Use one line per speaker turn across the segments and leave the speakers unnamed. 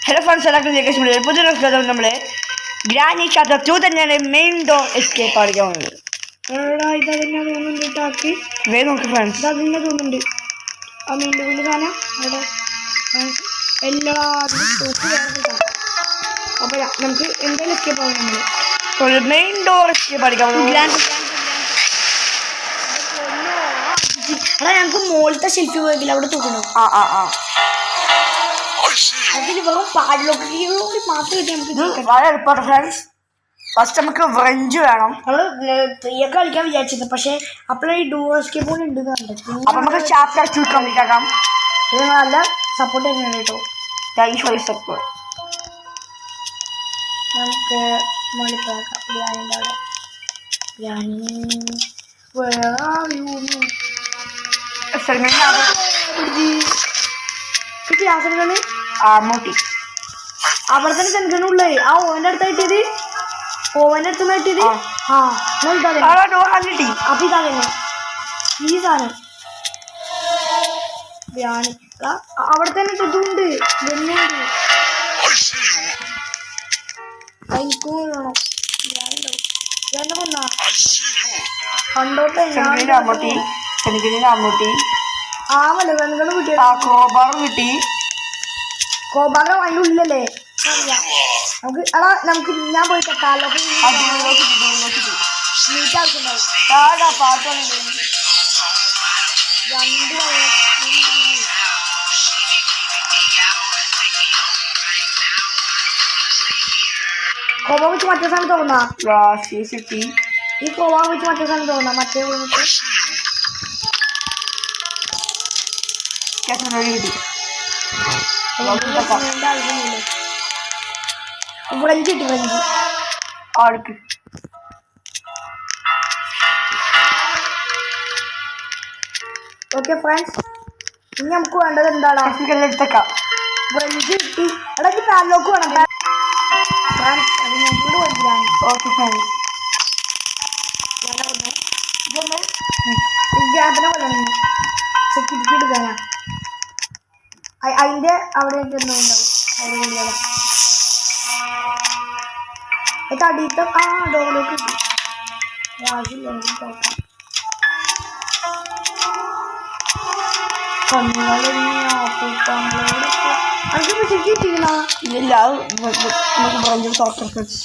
Hello friends, നമ്മൾ granny chapter 2 തന്നെയാണ് main door escape ആയിരിക്കുന്നത്. വേഗം നോക്ക് ഫ്രണ്ട്സ്,
അതിനെ തോന്നുന്നുണ്ട് ആ മെയിൻ ഡോറിൻ്റെ സാധനം അവിടെ എല്ലാവരും അപ്പോൾ നമുക്ക് എന്തായാലും എസ്കേപ്പ് ആവും. നമ്മൾ
മെയിൻ ഡോർ എസ്കേപ്പ് ആയിരിക്കാം.
എടാ ഞങ്ങൾക്ക് മുകളിലത്തെ ഷെൽഫ് പോയിട്ടില്ല, അവിടെ തൂക്കണം. അതിൽ വെറും പാടിലൊക്കെ മാത്രം കിട്ടി നമുക്ക്
വളരെ എളുപ്പമാണ് ഫ്രണ്ട്സ്. ഫസ്റ്റ് നമുക്ക് വ്രഞ്ച് വേണം.
നമ്മൾ ഫ്രീയൊക്കെ കളിക്കാൻ വിചാരിച്ചത്, പക്ഷേ അപ്പോഴേ ഈ ഡോർ എസ്കേപ്പ് പോലെ ഉണ്ട് കണ്ടു.
അപ്പം നമുക്ക് ചാപ്റ്റർ 2 കംപ്ലീറ്റ് ആക്കാം.
ഇത് നല്ല സപ്പോർട്ട് തന്നെയാണ് കേട്ടോ.
Thanks for support.
നമുക്ക് മോളിപ്പാക്കാം ബിരിയാണിൻ്റെ അവിടെ. കിട്ടി ആ സെൻകണ് അവിടെ തന്നെ സെൻകണുള്ളേ. ആ ഓവൻ്റെ അടുത്ത് കിട്ടിയത്, ഓവൻ്റെ അടുത്ത് കിട്ടിയത്. ആ
കിട്ടി.
അപ്പം ഇതാ തന്നെ ഈ സാധനം ബിരിയാണി അവിടെ തന്നെ ഇട്ടിട്ടുണ്ട്. വെന്നുണ്ട് എനിക്കും വേണം ബിരിയാണി ഉണ്ടാവും. ബിരിയാണി കൊന്നാ കണ്ടോട്ടെ. ആവല്ലേ വെങ്കണ് കിട്ടിയ
കോബാറും കിട്ടി.
കോബാറ് അതിൻ്റെ ഉള്ളിലല്ലേ അറിയാം നമുക്ക്. അടാ നമുക്ക് ഞാൻ പോയി കെട്ടാലോ. നീറ്റ് ആവശ്യമുണ്ടാവും. കോബ വെച്ച് മറ്റേ സാധനം തോന്നാ. ഈ കോബ വെച്ച് മറ്റേ സാധനം തോന്നാ. മറ്റേ ഫ്രഞ്ച് കിട്ടി. ഫ്രഞ്ച്
ആർക്ക്
ഓക്കെ ഫ്രണ്ട്സ്, ഇനി നമുക്ക് വേണ്ടത് എന്താണ്?
എടുത്തേക്കാം.
ഫ്രഞ്ച് കിട്ടി. എടാ എനിക്ക് പാലോക്ക് വേണം ഫ്രണ്ട്സ്. അത് ഞങ്ങളോട് വേണ്ടിയാണ്.
ഓക്കെ ഫ്രണ്ട്സ്,
ഗ്യാപ്പിനെ കൊല്ലണം. സെക്യൂരിറ്റി എടുക്കാനാ അതിൻ്റെ അവിടെ ഉണ്ടാവും. അവിടെ കൊണ്ടുപോകാം. അത് അടിയത്തെ ഡോറിലേക്ക് കിട്ടി. ആവശ്യമില്ല നോക്കാം. അത് കിട്ടിയില്ല.
ഇല്ല, നമുക്ക് ബ്രഞ്ച് തുറക്കാം ഫ്രണ്ട്സ്.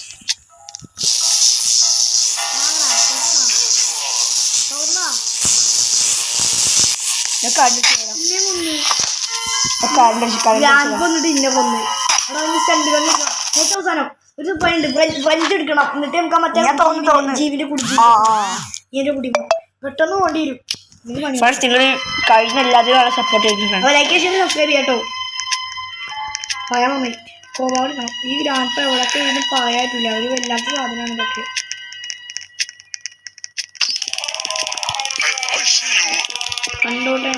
ഒരു ഫ്രഞ്ച് എടുക്കണം. എന്നിട്ട് നമുക്ക് മറ്റേ ജീവിന്റെ കുടിച്ച് ഇതിന്റെ കുടി പെട്ടെന്ന് പോകേണ്ടി വരും.
നിങ്ങൾ കഴിഞ്ഞ എല്ലാത്തിനും സപ്പോർട്ട് ചെയ്തിട്ടുണ്ട്.
ലൈക്ക് ചെയ്ത് സബ്സ്ക്രൈബ് ചെയ്യാട്ടോ. പറയാൻ മമ്മി കോപാടിക്കണം. ഈ ഗ്രാൻഡ് എവിടെയൊക്കെ ഇതിന് പറയാറ്റില്ല. ഒരു വല്ലാത്ത സാധനമാണ് ഇതൊക്കെ. കണ്ടോട്ടെ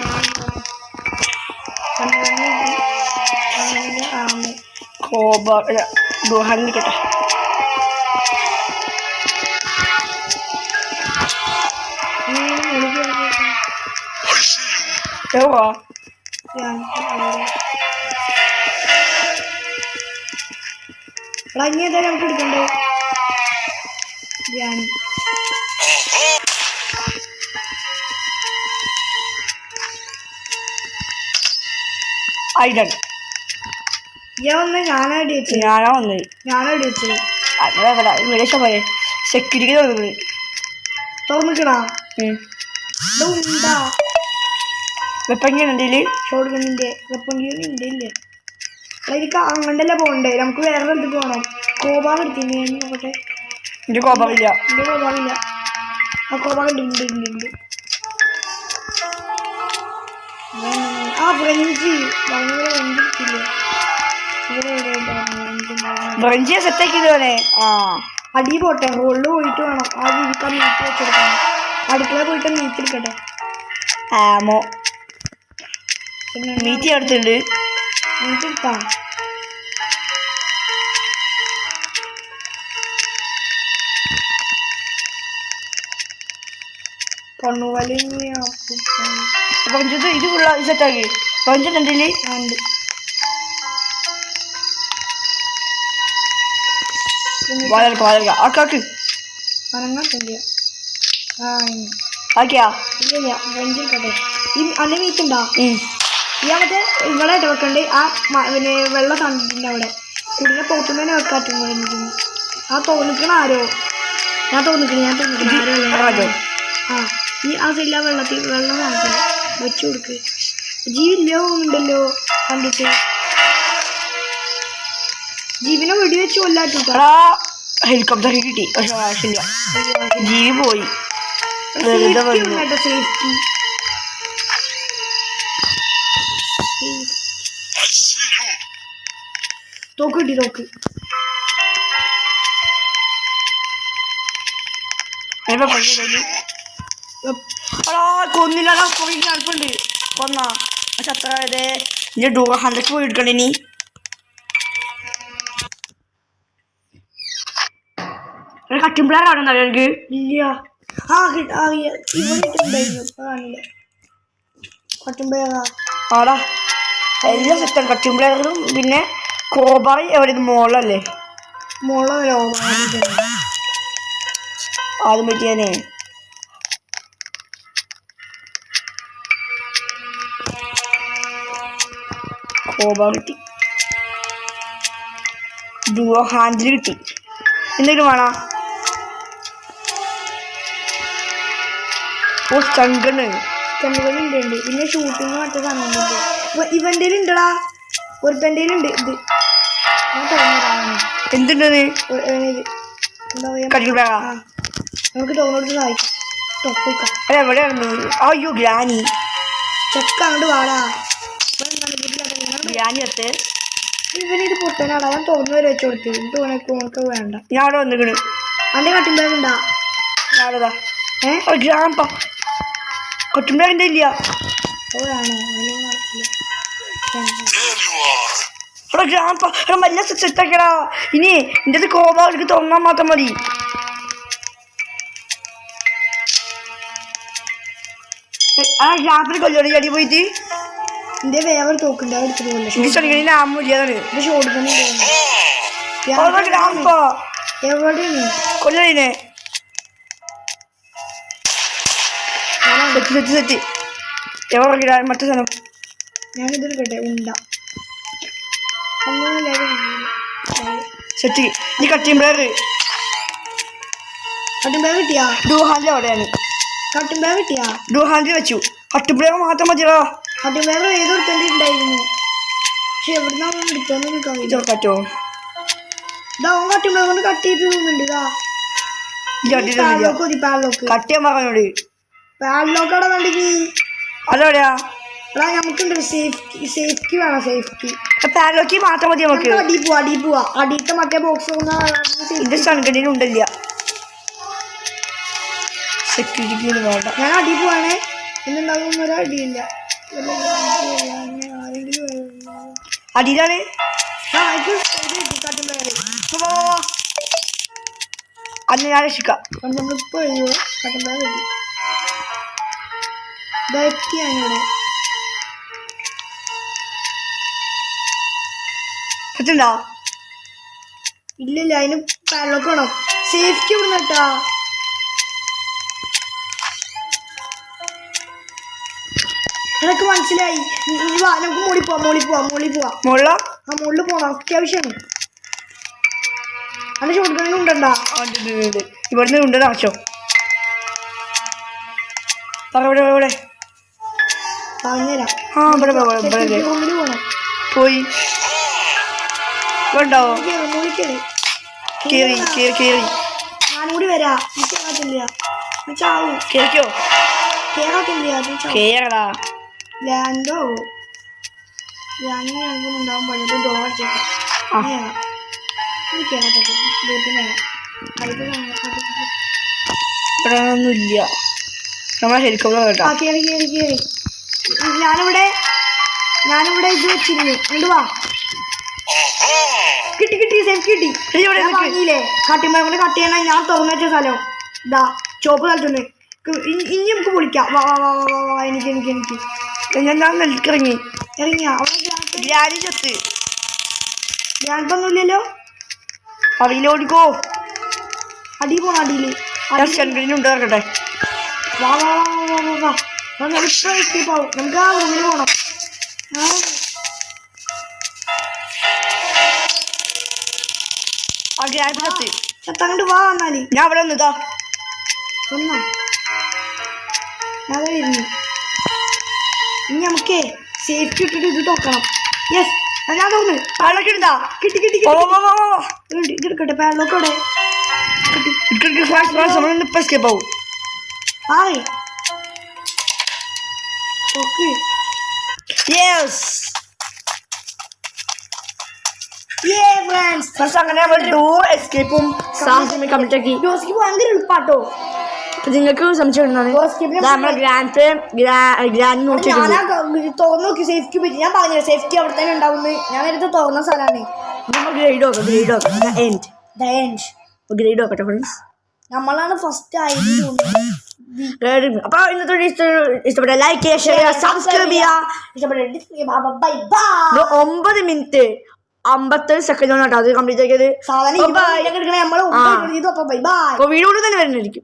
ദോഹാനിക്കട്ടെ.
ഇനി ഏതായാലും നമുക്ക് എടുക്കണ്ടേ ബിരിയാണി. ഞാനടി വെച്ചു. ഞാനടി വെച്ചു.
സെക്യൂരിറ്റി
തുറന്നിക്കണ ഉണ്ടാ
വെപ്പങ്ങിയുണ്ടല്ലേ.
ഷോർട്ട് ഗണ്ണിന്റെ വെപ്പങ്കിയൊന്നും ഉണ്ട് ഇല്ലേ. എനിക്ക് അങ്ങോട്ടല്ലേ പോകണ്ടേ. നമുക്ക് വേറെ സ്ഥലത്ത് പോകണം. കോപാവ് എടുത്തില്ലേ നോക്കട്ടെ.
എന്റെ കോപാവില്ല.
എന്റെ കോപാവില്ല. ആ കോപാവ് ഉണ്ട്. ആ ഫ്രഞ്ച്
ബ്രഞ്ച് സെറ്റാക്കിയതുപോലെ
അടി പോട്ടെ. ഹോളിൽ പോയിട്ട് വേണം ആ ജീവിക്കാൻ മീറ്റ് വെച്ചെടുക്കണം. അടുക്കള പോയിട്ട് മീറ്റ് എടുക്കട്ടെ.
ആമോ മീറ്റ് എടുത്തിട്ടുണ്ട്.
മീറ്റ് എടുക്കാം. കണ്ണുവലി
ഇത് ഫുള്ള സെറ്റാക്കി. പഞ്ചുണ്ടല്ലേ.
ഉണ്ട്
വാതിൽക്ക ആക്കാക്ക്
അനങ്ങാട്ടില്ല. ആ
ആക്കിയാ
ഇല്ല ഫ്രഞ്ചിൽ കട്ടെ ഈ അന്ന് മീറ്റുണ്ടോ? ഈ മറ്റേ നിങ്ങളായിട്ട് വെക്കണ്ട് ആ പിന്നെ വെള്ള തണ്ടിൻ്റെ അവിടെ കുടിനെ തോട്ടുന്നതിനെ വെക്കാറ്റും. ആ തോന്നിക്കണ ആരോ ഞാൻ തോന്നിക്കണ ആരോ ആ ഈ ആ സൈഡിൽ ആ വെള്ളം കാണിക്കണം വെച്ചു കൊടുക്ക്. ജീവില്ലോ ഉണ്ടല്ലോ കണ്ടിട്ട് ജീവനെ വെടിവെച്ച് കൊല്ലാട്ടോ.
ഹെലികോപ്റ്റർ കിട്ടി പക്ഷെ ആവശ്യമില്ല. ജീവി പോയി.
സേഫ്റ്റി തോക്ക് കിട്ടി തോക്ക്.
കൊന്നില്ല അടുപ്പുണ്ട് കൊന്ന പക്ഷെ അത്ര ഇനി 100 പോയി എടുക്കണ്ട. ഇനി കട്ടുമ്പോഴാണ് അവിടെ നിന്നറിയോ എനിക്ക്
ഇല്ല. ഇവിടെ കാണില്ല കട്ടുമ്പോഴാ
ആടാ എല്ലാം സെറ്റാണ്. കട്ടുമ്പോഴും പിന്നെ കോബായി എവിടെ മോളല്ലേ
മോളോ
ആദ്യം പറ്റിയാനേ കോബ കിട്ടി. ഡുവോ ഹാൻഡിൽ കിട്ടി. എന്തെങ്കിലും വേണോ? ഓ സ്റ്റങ്കണ്
ഉണ്ട്. പിന്നെ ഷൂട്ടിങ് മറ്റേ സാധനം ഇവൻ്റെ ഉണ്ടടാ ഒരുത്തൻ്റെ ഉണ്ട്. ഇത്
എന്തുണ്ടെന്ന്
എന്താ പറയാ നമുക്ക് തോന്നോട്ട് സഹായിക്കാം.
എവിടെയാണ്? അയ്യോ ഗ്രാനി
ചെക്ക അങ്ങോട്ട് വാടാ.
ഗ്രാനി എത്ത്
ഇവനിത് പൊട്ടനാടാ. ഞാൻ തുറന്നു വരെ വെച്ച് കൊടുത്ത് ഉനക്ക് വേണ്ട.
ഞാൻ അവിടെ വന്നിക്കണ്.
അന്റെ കട്ടുമ്പോണ്ടാ
ഞാനതാ ഗ്രാമ്പ കട്ടുമ്പോഴെൻ്റെ ഇല്ല.
ഓരാണോ
അവിടെ ഗ്രാമ്പ മല്ല സെറ്റാക്കടാ. ഇനി എൻ്റെ കോബ അവർക്ക് തുറന്നാൽ മാത്രം മതി. ആ ഗ്രാമ്പിന് കൊല്ലോടി അടി പോയിട്ട്
എന്റെ വേറെ തോക്കുണ്ട് എടുത്തിട്ട്
പോലെ ആമില്ലാതാണ് ഗ്രാമ്പ
എവിടെയാണ്
കൊല്ലനെ സെറ്റ് എവിടെ മറ്റേ സ്ഥലം
ഞാനിതൊരു കേട്ടെ ഉണ്ട
സെറ്റ് ഈ കട്ടിയുമ്പോഴേ
കട്ടുമ്പേ കിട്ടിയാ
ഡൂഹാൻഡിൽ അവിടെയാണ്.
കട്ടുമ്പേ കിട്ടിയാ
ഡൂഹാൻഡിൽ വെച്ചു. കട്ടുമ്പോഴേ മാത്രം മതിയോ.
കട്ടുമ്പേർ ഏതോ എടുത്തേണ്ടി ഉണ്ടായിരുന്നു പക്ഷെ എവിടുന്നാ എടുത്തെന്ന്
പറ്റോ
ഇതാവും കട്ടുമ്പേ കൊണ്ട് കട്ട് ചെയ്ത് തോന്നുന്നുണ്ട്.
കട്ട് ചെയ്യാൻ പറഞ്ഞോട്
പാലോക്കട വേണ്ടെങ്കിൽ
അതെവിടെയാ?
എടാ നമുക്കുണ്ട് സേഫ്റ്റി വേണം. സേഫ്റ്റി
പാലോക്കി മാത്രം മതി നമുക്ക്.
അടി പോവാ അടിയത്തെ മറ്റേ ബോക്സ്
ഇത് സൺകണ്ടിന് ഉണ്ടല്ല സെക്യൂരിറ്റി വേണ്ട.
ഞാൻ അടി പോവാണേ എന്നുണ്ടാകും ഒരു അടിയില്ല.
അടിയിലാണ് അന്ന് ഞാൻ രക്ഷിക്കാം.
നമ്മളിപ്പോ കട്ടുമ്പേ കിട്ടി ഇതെത്തിയാണിവിടെ
പറ്റണ്ടാ?
ഇല്ലില്ല അതിന് പാലോക്ക് വേണം. സേഫ്റ്റി ഇവിടുന്ന് കേട്ടാ എനക്ക് മനസ്സിലായി. നമുക്ക് മോളിൽ പോവാ
മുള്ള
ആ മുകളിൽ പോണം അത്യാവശ്യമാണ്. അല്ല ഷോട്ട് ഉണ്ടണ്ടാ
ഇവിടുന്ന് ഉണ്ട് ആവശ്യം. പറഞ്ഞുതരാം. ആ ഇവിടെ
പോണം
പോയി ഉണ്ടാവോ? കേറി
ഞാനും കൂടി വരാ. കേറാത്തില്ല ചാവും.
കേറിക്കോ.
കേറാത്തില്ല
കേറടാ.
ലാൻഡോ ഉണ്ടാവും പഴയത് ഡോർ
ഇവിടെ ഒന്നുമില്ല. നമ്മളെ ഹെലികോപ്റ്റർ കേട്ടോ.
കേറി ഞാനിവിടെ ഇത് വെച്ചിരുന്നു. എന്തുവാ കിട്ടി സേഫ് കിട്ടി. വാങ്ങിയില്ലേ കട്ടിമേ കൊണ്ട് കട്ട് ചെയ്യണ ഞാൻ തുറന്നു വെച്ച സ്ഥലം ഇതാ ചോപ്പ് സ്ഥലത്തുനിന്ന്. ഇനി നമുക്ക് വിളിക്കാം. വാ എനിക്ക്
ഞാൻ നെൽക്കിറങ്ങി
ഇറങ്ങിയാ
ഗ്രാനി ചത്ത്.
ഗ്രാൻഡൊന്നുമില്ലല്ലോ.
അവയിലോടിക്കോ.
അടി പോണ അടിയില്
ഉണ്ട് നോക്കട്ടെ.
വാ വാ വാ വാ വാ വാ നമുക്ക് എസ്കേപ്പ് ആവും. നമുക്ക് ആ റൂമിൽ പോണം. ചത്തങ്ങോട്ട് വാ വന്നാല്
ഞാൻ അവിടെ വന്നതാ.
ഒന്നാ ഞാൻ വരുന്നു. ഇനി നമുക്കേ സേഫ്റ്റി ഇട്ടിട്ട് ഇത് നോക്കണം. യെസ് ഞാൻ തോന്നുന്നു
പാലൊക്കെ ഉണ്ടാ
കിട്ടി കിട്ടി ഇതെടുക്കട്ടെ. പാലൊക്കെ അവിടെ
ഇപ്പൊ എസ്കേപ്പ് ആവും.
ആയി ഓക്കെ
യെസ് അങ്ങനെ നമ്മൾ ഡോർ എസ്കേപ്പും സാഹസമേ കംപ്ലീറ്റ് ആക്കി.
ജോസ്ക്ക് ഭയങ്കര എളുപ്പാട്ടോ.
നിങ്ങൾക്ക് സംശയം നമ്മളെ ഗ്രാൻഡ് നോക്കിയിട്ടുണ്ട്.
തുറന്നു നോക്കി സേഫ്റ്റി പറ്റി. ഞാൻ പറഞ്ഞു സേഫ്റ്റി അവിടെ തന്നെ ഉണ്ടാവുന്നത്. ഞാൻ നേരത്തെ തുറന്ന സ്ഥലമാണ്.
നമ്മൾ ഗ്രേഡ് നോക്കാം. ഗ്രേഡ് നോക്കട്ടെ ഫ്രണ്ട്സ്.
നമ്മളാണ് ഫസ്റ്റ് ആയത്.
അപ്പൊ ഇന്നത്തെ ഇഷ്ടപ്പെട്ട ലൈക്ക് ചെയ്യുക, ഷെയർ ചെയ്യുക, സബ്സ്ക്രൈബ് ചെയ്യുക. 9 മിനിറ്റ് 57 സെക്കൻഡ് ആണ് കേട്ടോ അത് കംപ്ലീറ്റ് ആക്കിയത്.
സാധാരണ
വീഡിയോ തന്നെ വരുന്നതായിരിക്കും.